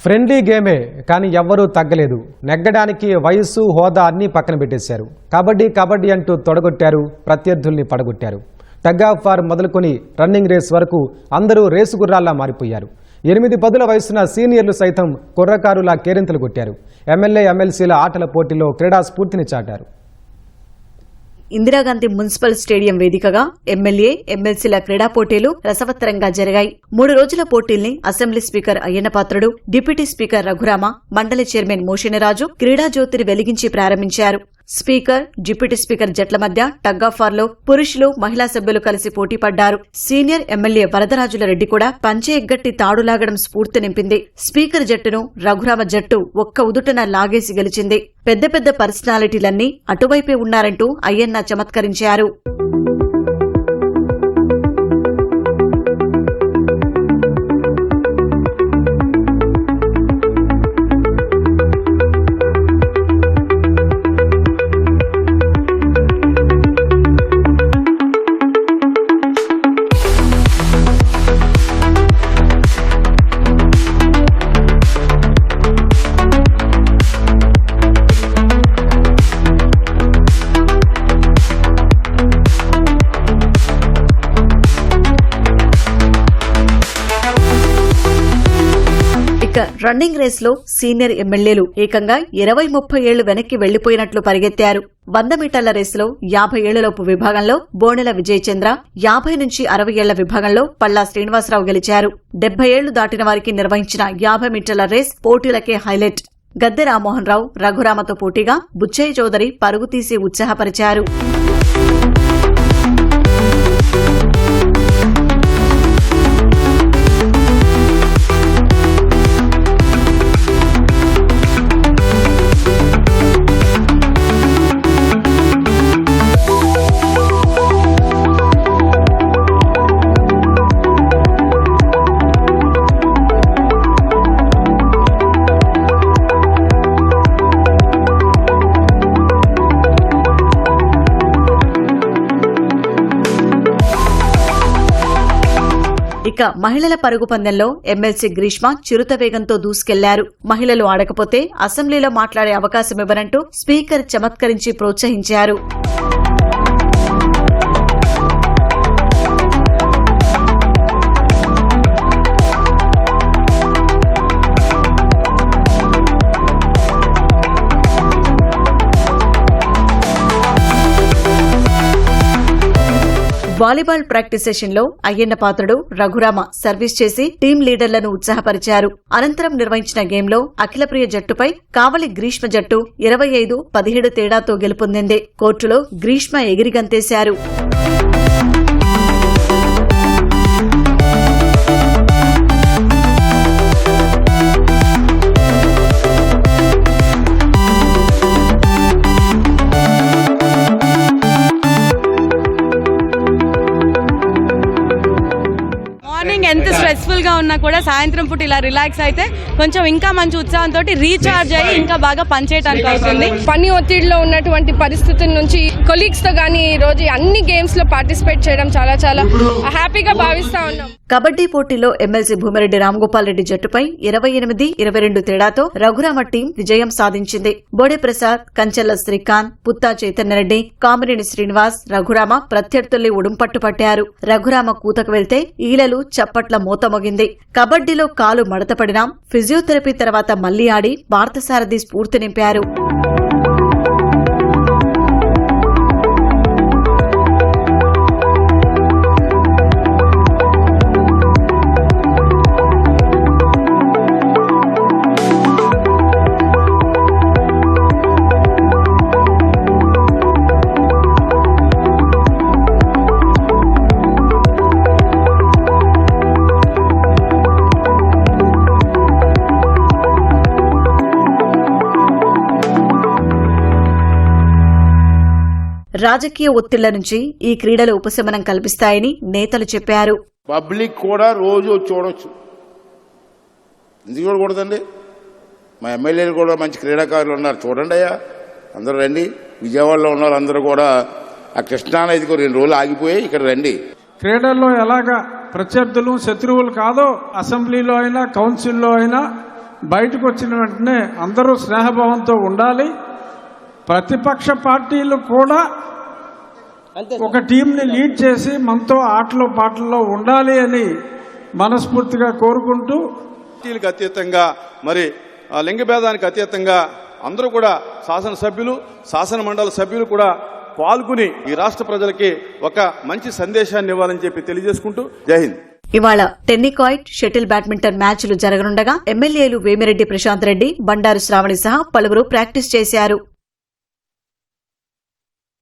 Friendly గేమే కానీ ఎవ్వరూ తగ్గలేదు. నెగ్గడానికి వయస్సు హోదా అన్నీ పక్కన పెట్టేశారు. కబడ్డీ అంటూ తొడగొట్టారు, ప్రత్యర్థుల్ని పడగొట్టారు. టగ్ ఆఫ్ వార్ మొదలుకొని రన్నింగ్ రేస్ వరకు అందరూ రేసు గుర్రాల్లా మారిపోయారు. 8-10 వయసున్న సీనియర్లు సైతం కుర్రకారులా కేరింతలు కొట్టారు. ఎమ్మెల్యే ఎమ్మెల్సీల ఆటల పోటీలో క్రీడా స్ఫూర్తిని చాటారు. ఇందిరాగాంధీ మున్సిపల్ స్టేడియం వేదికగా ఎమ్మెల్యే ఎమ్మెల్సీల క్రీడా పోటీలు రసవత్తరంగా జరిగాయి. 3 రోజుల పోటీల్ని assembly speaker Ayyannapatrudu, deputy speaker Raghurama, మండలి చైర్మన్ మోషినిరాజు క్రీడా జ్యోతిని వెలిగించి ప్రారంభించారు. స్పీకర్, డిప్యూటీ స్పీకర్ జట్ల మధ్య టగ్ ఆఫ్ వార్ లో పురుషులు, మహిళా సభ్యులు కలిసి పోటీ పడ్డారు. సీనియర్ ఎమ్మెల్యే వరదరాజుల రెడ్డి కూడా పంచె ఎగ్గట్టి తాడులాగడం స్ఫూర్తి నింపింది. స్పీకర్ జట్టును రఘురామ జట్టు ఒక్క ఉదుటన లాగేసి గెలిచింది. పెద్ద పెద్ద పర్సనాలిటీలన్నీ అటువైపే ఉన్నారంటూ అయ్యన్న చమత్కరించారు. రన్నింగ్ రేస్ లో సీనియర్ ఎమ్మెల్యేలు ఏకంగా 20-30 ఏళ్లు వెనక్కి వెళ్లిపోయినట్లు పరిగెత్తారు. 100 మీటర్ల రేసులో 50 ఏళ్లలోపు విభాగంలో బోనెల విజయచంద్ర, 50 నుంచి 60 ఏళ్ల విభాగంలో పల్లా శ్రీనివాసరావు గెలిచారు. 70 ఏళ్లు దాటిన వారికి నిర్వహించిన 50 మీటర్ల రేస్ పోటీలకే హైలైట్. గద్దె రామ్మోహన్ రావు, రఘురామతో పోటీగా బుచ్చయ్య చౌదరి పరుగు తీసి ఉత్సాహపరిచారు. ఇక మహిళల పరుగు పందెంలో ఎమ్మెల్సీ గ్రీష్మ చిరుత వేగంతో దూసుకెళ్లారు. మహిళలు ఆడకపోతే అసెంబ్లీలో మాట్లాడే అవకాశమివ్వనంటూ స్పీకర్ చమత్కరించి ప్రోత్సహించారు. వాలీబాల్ ప్రాక్టీస్ సెషన్ లో అయ్యన్న పాత్రుడు, రఘురామ సర్వీస్ చేసి టీం లీడర్లను ఉత్సాహపరిచారు. అనంతరం నిర్వహించిన గేమ్లో అఖిలప్రియ జట్టుపై కావలి గ్రీష్మ జట్టు 25-17 తేడాతో గెలుపొందింది. కోర్టులో గ్రీష్మ ఎగిరిగంతేశారు. ఎంత స్ట్రెస్ఫుల్ గా ఉన్నా కూడా సాయంత్రం పూట ఇలా రిలాక్స్ అయితే కొంచెం ఇంకా మంచి ఉత్సాహంతో రీఛార్జ్ అయ్యి ఇంకా బాగా పనిచేయడానికి అవుతుంది. పని ఒత్తిడిలో ఉన్నటువంటి పరిస్థితుల నుంచి కొలీగ్స్ తో గానీ ఈ రోజు అన్ని గేమ్స్ లో పార్టిసిపేట్ చేయడం చాలా చాలా హ్యాపీగా భావిస్తా ఉన్నాం. కబడ్డీ పోటీలో ఎమ్మెల్సీ భూమిరెడ్డి రామ్గోపాల్ రెడ్డి జట్టుపై 28-22 తేడాతో రఘురామ టీం విజయం సాధించింది. బోడే ప్రసాద్, కంచెల్ల శ్రీకాంత్, పుత్తా చైతన్యరెడ్డి, కామినేని శ్రీనివాస్, రఘురామ ప్రత్యర్థుల్ని ఉడుంపట్టు పట్టారు. రఘురామ కూతకు వెళ్తే ఈలలు చప్పట్ల మూత మోగింది. కబడ్డీలో కాలు మడతపడినా ఫిజియోథెరపీ తర్వాత మళ్లీ ఆడి పార్థసారథి స్ఫూర్తి నింపారు. రాజకీయ ఒత్తిళ్ల నుంచి ఈ క్రీడలు ఉపశమనం కల్పిస్తాయని నేతలు చెప్పారు. పబ్లిక్ కూడా రోజు చూడొచ్చు, ఎందుకు చూడకూడదండి? మా ఎమ్మెల్యేలు కూడా మంచి క్రీడాకారులు ఉన్నారు, చూడండి అయ్యా, అందరూ రండి. విజయవాడలో ఉన్న వాళ్ళందరూ కూడా ఆ కృష్ణానదికి 2 రోజులు ఆగిపోయి ఇక్కడ రండి. క్రీడల్లో ఎలాగా ప్రత్యర్థులు శత్రువులు కాదో అసెంబ్లీలో అయినా కౌన్సిల్లో అయినా బయటకు వచ్చిన వెంటనే అందరూ స్నేహభావంతో ఉండాలి. ప్రతిపక్ష పార్టీలు కూడా ఒక టీంని లీడ్ చేసి మనతో ఆటలో పాటల్లో ఉండాలి అని మనస్ఫూర్తిగా కోరుకుంటూ, పార్టీలకు అతీతంగా మరి లింగ భేదానికి అతీతంగా అందరూ కూడా శాసనసభ్యులు, శాసన మండలి సభ్యులు కూడా పాల్గొని ఈ రాష్ట్ర ప్రజలకి ఒక మంచి సందేశాన్ని ఇవ్వాలని చెప్పి తెలియజేసుకుంటూ జై హింద్. ఇవాళ టెన్నికాయిట్, షటిల్ బ్యాడ్మింటన్ మ్యాచ్లు జరగనుండగా ఎమ్మెల్యేలు వేమిరెడ్డి ప్రశాంత్ రెడ్డి, బండారు శ్రావణి సహా పలువురు ప్రాక్టీస్ చేశారు.